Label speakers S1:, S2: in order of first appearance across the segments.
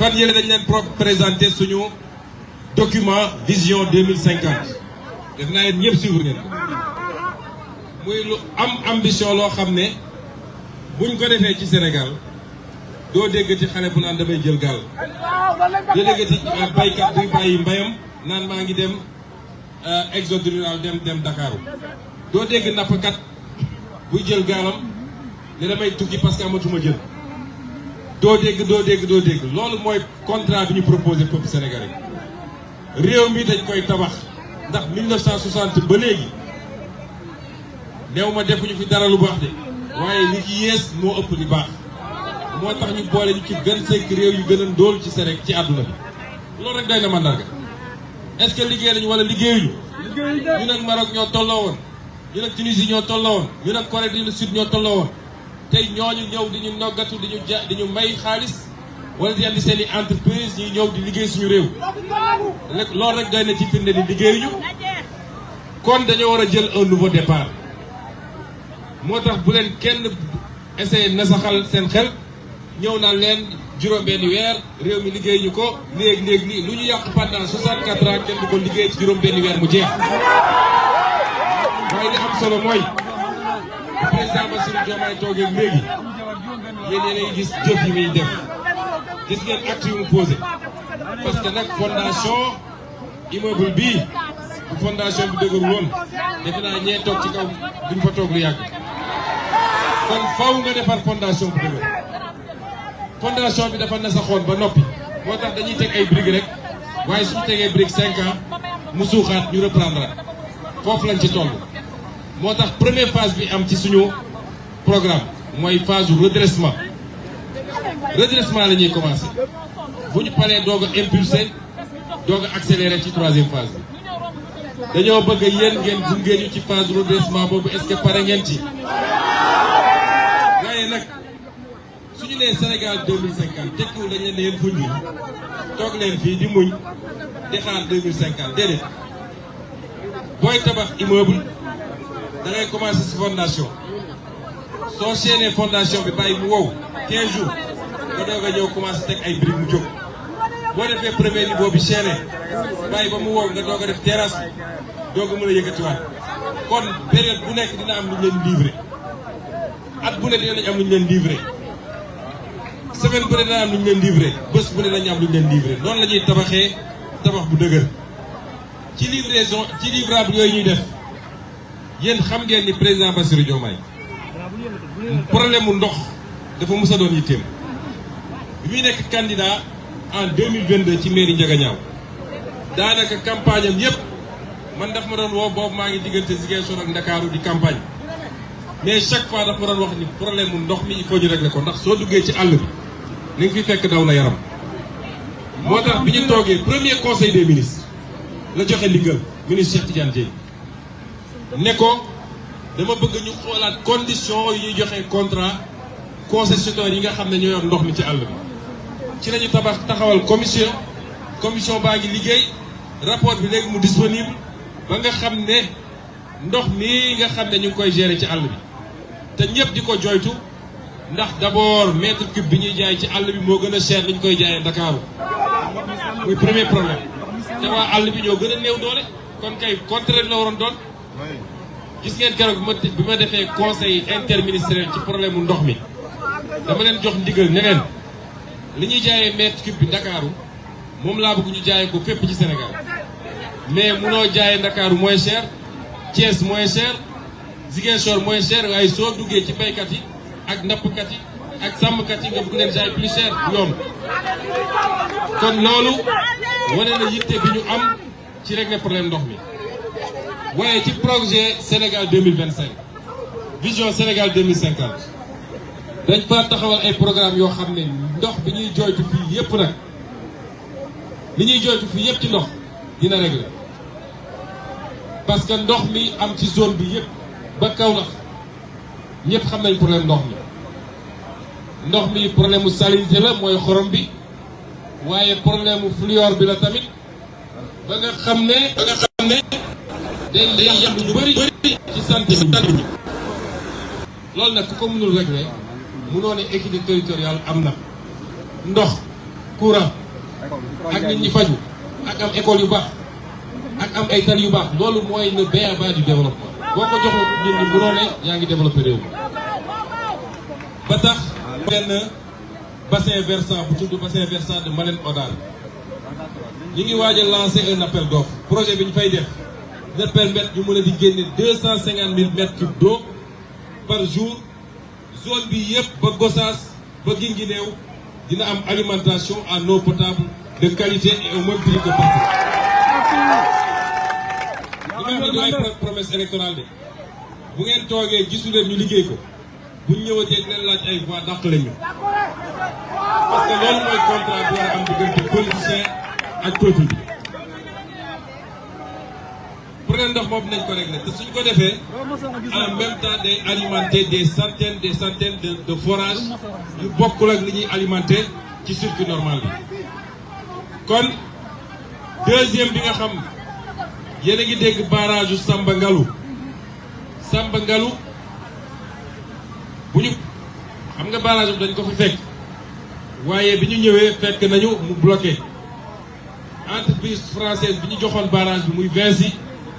S1: fan yële dañ leen présenté suñu document vision 2050 def naa yéen ñëpp suivre ngeen muy lu am ambition loo xam ne buñ ko defee ci Sénégal doo déggati xale bu naan damay jël gaal doo déggati baykat buy bàyyi mbayam naan maa ngi dem exode rural dem Dakar doo dégg nappkat buy jël gaalam ne damay tukki parce que amatuma jël doo dégg loolu mooy contrat bi ñu proposé peuple sénégalais réew mi dañ koy tabax ndax 1960 ba léegi néew ma defuñu fi dara lu baax de waaye li ci yées moo ëpp li baax moo tax ñu boole ñu ci 25 réew yu gën a ndóol ci Sénégal ci àdduna bi loolu rek doy na mandarga est-ce que liggéey nañu wala liggéeyuñu ñu nag Maroc ñoo tolloo woon ñu nag Tunisie ñoo tolloo woon ñu nag Corée du Sud ñoo tolloo woon tey ñooñu ñëw di ñu noggatu di ñu may xaalis wala di andi seen i entreprise ñuy ñëw di liggéey suñu réew loolu rek doy na ci firnde ni liggéeyuñu kon dañoo war a jël un nouveau départ moo tax bu leen kenn essayé nasaxal seen xel ñëw naan leen juróom-benni weer réew mi liggéeyuñu ko léegi lii lu ñu yàq pendant 64 ans kenn du ko liggéey ci juróom-benni weer mu jeex waaye li am solo mooy président Bassirou Diomaye toogee léegi yéen yéen a gis jëf yi muy def gis ngeen acte yu mu posé parce que nag fondation immeuble bii bu fondation bi dëgër woon defe naa ñee toog ci kaw duñ fa toog lu yàgg kon faw nga defar fondation bu dëgër fondation bi dafa nasaxoon ba noppi moo tax dañuy teg ay briques rek waaye suñu tegee briques 5 ans mu suuxaat ñu reprendre foofu lañ ci toll. moo tax première phase bi am ci suñu programme mooy phase redressement la ñuy commencé bu ñu paree doog a impulsé doog a accéléré ci troisième phase bi dañoo bëgg yéen ngeen gunge ñu ci phase redressement boobu est-ce que pare ngeen ci. waaye nag suñu nee Sénégal 2050 tekkiwul dañ leen ne yéen fuñ toog leen fii di muñ di xaar 2050 déedéet booy tabax immeuble. da ngay commencer ci fondation soo chaîné fondation bi bàyyi mu wow 15 jours nga doog a ñëw commencer teg ay briques mu jóg boo defee premier niveau bi chaîné bàyyi ba mu wow nga doog a def terrasse bi doog a mën a yëkkatiwaat kon période bu nekk dina am lu ñu leen livré at bu ne dinañ am lu ñu leen livré semaine bu ne dina am lu ñu leen livré bés bu ne dañu am lu ñu leen livré noonu la ñuy tabaxee tabax bu dëgër ci livraison ci livrable yooyu ñuy def. yéen xam ngeen ni président Bassirou Diomaye problème mu ndox dafa mës a doon yitteem bi muy nekk candidat en 2022 ci mairie Ndiaganiao daanaka campagne am yépp man daf ma doon woo boobu maa ngi diggante Ziguinchor ak Ndakaaru di campagne mais chaque fois daf ma doon wax ni problème mu ndox mi il faut ñu régler ko ndax soo duggee ci àll bi li nga fi fekk daw na yaram moo tax bi ñu toogee premier conseil des ministres la joxe ndigal ministre Cheikh Tidiane Dièye ne ko dama bëgg ñu xoolaat condition yi ñuy joxe contrat concessionnaire yi nga xam ne ñoo yor ndox mi ci àll bi ci lañu taxawal commission baa ngi liggéey rapport bi léegi mu disponible ba nga xam ne ndox mi nga xam ne ñu ngi koy gérer ci àll bi te ñëpp di ko joytu ndax d'abord mètre cube bi ñuy jaay ci àll bi moo gën a cher li ñu koy jaayee Dakar muy premier problème te waa àll bi ñoo gën a néew doole kon kay contraire la waroon doon. gis ngeen keroog bi ma defee conseil interministériel ci problème mu ndox mi dama leen jox ndigal ne leen li ñuy jaayee mètre cube bi Ndakaaru moom laa bëgg ñu jaayee ko fépp ci Sénégal mais munoo jaayee Ndakaaru moins cher Thiès moins cher Ziguinchor moins cher waaye soo duggee ci baykat yi ak nappkat yi ak sàmmkat yi nga bëgg leen jaay plus cher yoon kon loolu wane na yitte bi ñu am ci régler problème ndox mi. waaye ci projet Sénégal 2025 vision Sénégal 2050 dañ fa taxawal ay programme yoo xam ne ndox bi ñuy jooytu fii yépp nag li ñuy jooytu fii yépp ci ndox dina régler parce que ndox mi am ci zone bi yépp ba Kaolack ñépp xam nañ problème ndox mi problème mu salinité la mooy xorom bi waaye problème mu fluor bi la tamit ba nga xam ne day yàq lu bëri ci santé bi loolu nag ku ko mënul régler mënoo ne équité territoriale am na ndox courant ak nit ñi faju ak am école yu baax ak am ay tali yu baax loolu mooy le b.a.-ba du développement boo ko joxul nit ñi mënoo ne yaa ngi développé réew mi ba tax benn bassin versant bu tudd bassin versant de Malem Hodar ñi ngi waaj a lancer un appel d'offre projet bi ñu fay def dina permettre ñu mën a di génne 250 000 mètres cubes d'eau par jour zone bi yëpp ba Gossas ba Guinguinéo dina am alimentation en eau potable de qualité et au même prix que partout. li nga xam ne du ay promesse électorale de bu ngeen toogee gisu leen ñu liggéey ko bu ñu ñëwatee dinañ laaj ay voix dàq leen ñu parce que loolu mooy contrat bi war a am diggante politicien ak peuple bi. problème ndox moom nañ ko régler te suñ ko defee en même temps day alimenter des centaines de forages yu bokkul ak li ñuy alimenter ci circuit normal bi. kon deuxième bi nga xam yéen a ngi dégg barrage Samba Ngalu bu ñu xam nga barrage bi dañ ko fi fekk waaye bi ñu ñëwee fekk nañu mu bloqué entreprise française bi ñu joxoon barrage bi muy Vinci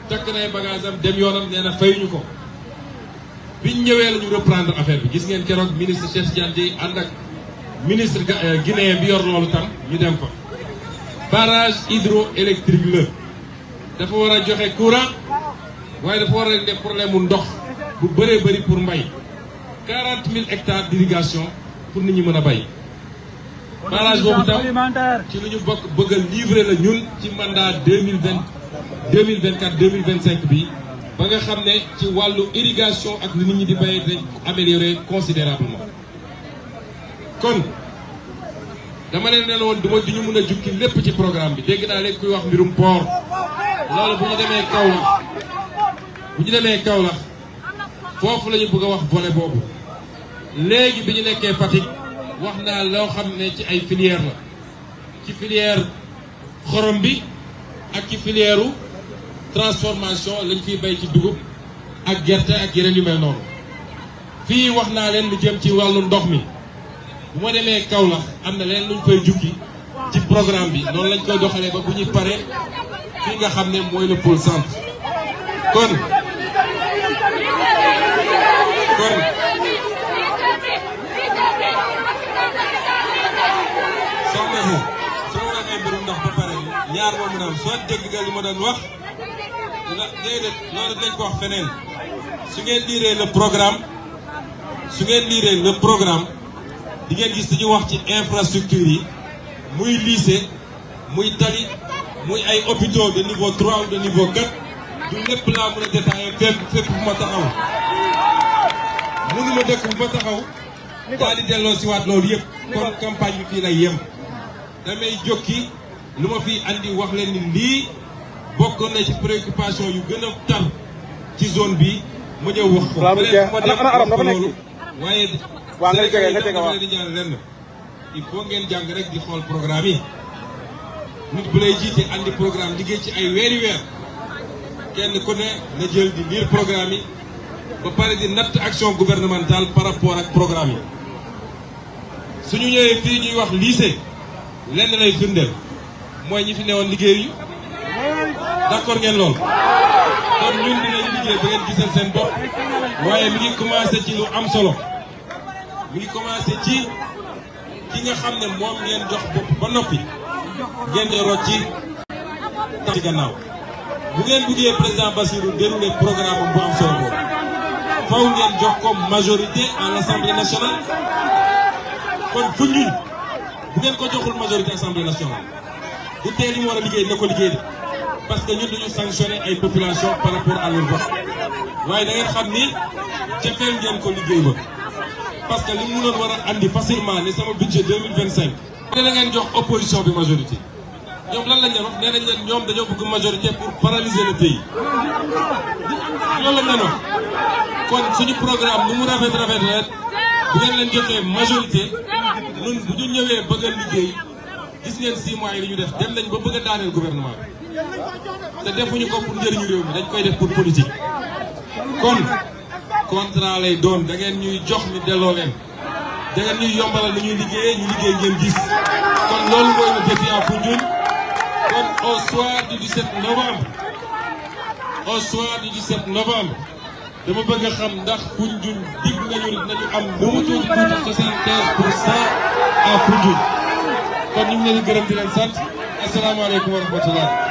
S1: takk nay bagage am dem yoonam nee na fayuñu ko biñ ñëwee la ñu reprendre affaire bi gis ngeen keroog ministre Cheikh Tidiane Dièye ànd ak ministre guinéen bi yor loolu tam ñu dem fa. barrage hydroélectrique la dafa war a joxe courant waaye dafa war a régler problème mu ndox bu bëree bëri pour mbay 40 000 hectares d'irrigation pour nit ñi mën a bay. barrage boobu tam ci lu ñu bokk bëgg a livrer la ñun ci mandat 2024-2025 bi ba nga xam ne ci wàllu irrigation ak li nit ñi di béyee dañ améliorer considérablement. kon dama leen ne woon du ñu mën a jukki lépp ci programme bi dégg naa léegi kuy wax mbirum port loolu bu ñu demee Kaolack foofu la ñu bëgg a wax volet boobu. léegi bi ñu nekkee Fatick wax naa loo xam ne ci ay filière la ci filière xorom bi ak ci filière transformation lañ fiy bay ci dugub ak gerte ak yeneen yu mel noonu. fii wax naa leen lu jëm ci wàllu ndox mi bu ma demee Kaolack am na leen luñ fay jukki ci programme bi noonu lañ koy doxalee ba bu ñuy paree fii nga xam ne mooy le pôle centre. kon soxna si su ma waxee mbirum ndox ba pare ñaar moo mën a am soo dégg nga li ma doon wax déedéet loolu dañ ko wax feneen su ngeen liiree le programme di ngeen gis dañu wax ci infrastructure yi muy lycée muy tali muy ay hôpitaux de niveau 3 ou de niveau 4 du lépp laa mën a détailler fépp bu ma taxaw mënuma dëkk bu ma taxaw daal di delloo si waat loolu yëpp kon campagne bi fii lay yem damay jokki lu ma fi andi wax leen ni lii bokk na ci préoccupation yu gën a tar ci zone bi ma ñëw wax ko loolu waaye dama leen di ñaan lenn il faut ngeen jàng rek di xool programme yi nit bu lay jiite andi programme liggéey ci ay weeri weer kenn ku ne na jël di lire programme yi ba pare di natt action gouvernementale par rapport ak programme yi suñu ñëwee fii ñuy wax lycée lenn lay firndeel mooy ñi fi newoon liggéey yu d'accord ngeen lool kon ñun dinañ liggéey ba ngeen gisal seen bopp waaye mi ngi commencé ci lu am solo mi ngi commencé ci ki nga xam ne moom ngeen jox bopp ba noppi ngeen di rocc ci gannaaw bu ngeen buggee président Bassirou dérouler programme bu am solo boobu faw ngeen jox ko majorité à l'Assemblée nationale kon fu ñun bu ngeen ko joxul majorité Assemblée nationale bu teel yi mu war a liggéey na ko liggéey de parce que ñun duñu sanctionner ay population par rapport à leur vote waaye da ngeen xam ni jafeel ngeen ko liggéey ba parce que li mu mënoon war a andi facilement ne sama budget 2025 ne la ngeen jox opposition bi majorité ñoom lan lañ leen wax nee nañ leen ñoom dañoo bëgg majorité pour paralyser le pays loolu lañ leen wax kon suñu programme lu mu rafet bu ngeen leen joxee majorité ñun bu ñu ñëwee bëgg a liggéey gis ngeen 6 mois yi li ñu def dem nañ ba bëgg a daaneel gouvernement bi te defuñu ko pour njëriñu réew mi dañ koy def pour politique kon contrat lay doon da ngeen ñuy jox ñu delloo leen da ngeen ñuy yombalal li ñuy liggéeyee ñu liggéey ngeen gis kon loolu mooy le défi à Foundiougne kon au soir du 17 novembre dama bëgg a xam ndax Foundiougne dig nañu am bu mu tuuti 75% à Foundiougne kon ñu ngi leen di gërëm di leen sant asalaamaaleykum wa rahmatullah